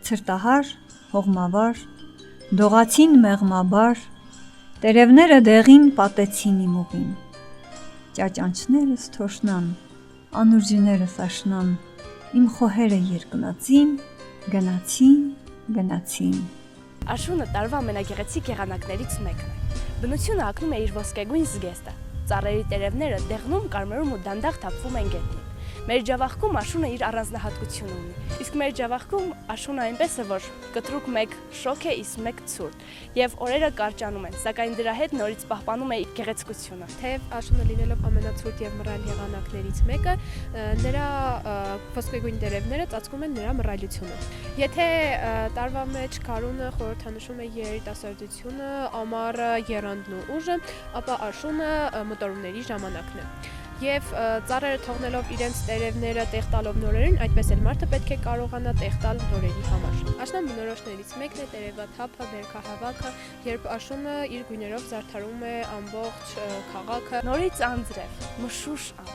բարձրտահար, հողմավար, դողացին մեղմաբար, տերևները դեղին պատեցին իմ ուղին, ճաճանչներս թոշնան, անուրջներս աշնան, իմ խոհերը երկնածին, գնացին։ Աշունը տարվա ամենագեղեցիկ եղանակներից մեկն է։ Բնությունը ակնում է իր ոսկեգույն զգեստը, ծառերի տերևները դեղնում, կարմրում ու դանդաղ թափվում են գետնին։ Մեր ջավախքում աշունը իր առանձնահատկությունը ունի, իսկ մեր ջավախքում աշունը այնպես է, որ կտրուկ մեկ շոգ է, իսկ մեկ ցուրտ, եւ օրերը կարճանում են, սակայն դրա հետ նորից պահպանում է իր գեղեցկությունը։ Թեև աշունը լինելով ամենացուրտ եւ մռայլ եղանակներից մեկը, նրա ոսկեգույն տերևները ծածկում են նրա մռայլությունը։ Եթե տարվա մեջ գարունը խորհրդանշում է երիտասարդությունը, ամառը եռանդն ու ուժը, ապա աշունը մտորումների ժամանակն է։ Եվ ծառերը թողնելով իրենց տերևները տեղ տալով նորերին, այդպես էլ մարդը պետք է կարողանա տեղ տալ նորերի համար։ Աշնան բնորոշներից մեկն է տերևաթափը, բերքահավաքը, երբ աշունը իր գույներով զարդարում է ամբողջ քաղաքը։ Նորից անձրև, մշուշ ան,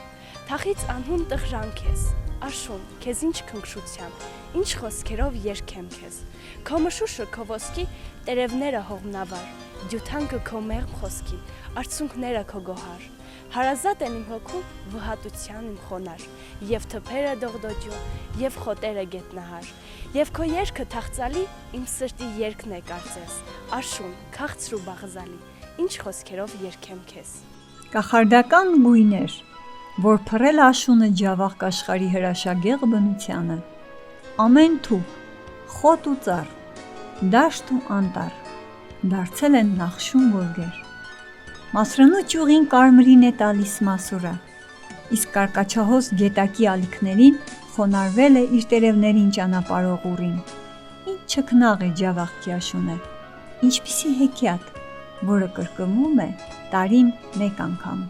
թախից անհուն տղժան քեզ, աշուն, քեզ ինչ քնքշության, ինչ խոսքերով երգեմ քեզ, քո մշուշը քո ոսկի, տերևները հողմնավար, դյութանքը քո մեղմ խոսքի, արցունքները քո գոհար, հարազատ են իմ հոգու վհատության իմ խոնար, եւ թփերը դողդոջու, եւ խոտերը գետնահար, եւ քո երգը թախծալի իմ սրտի երգն է կարծես, աշուն, քաղցր ու բաղզալի, ինչ խոսքերով երգեմ քեզ։ Կախարդական գույներ, որ փռել աշունը ջավախք աշխարհի հրաշագեղ բնությանը, ամեն թուփ, խոտ ու ծառ, դաշտ ու անտառ, դարձել են նախշում գորգեր։ Մասրնու ճյուղին կարմրին է տալիս մասուրը, իսկ կարկաչահոս գետակի ալիքներին խոնարհվել է իր տերևներին ճանապարհող ուռին։ Ինչ չքնաղ է ջավախքի աշունը, ինչպիսի հեքիաթ, որը կրկնվում է տարին մեկ անգամ։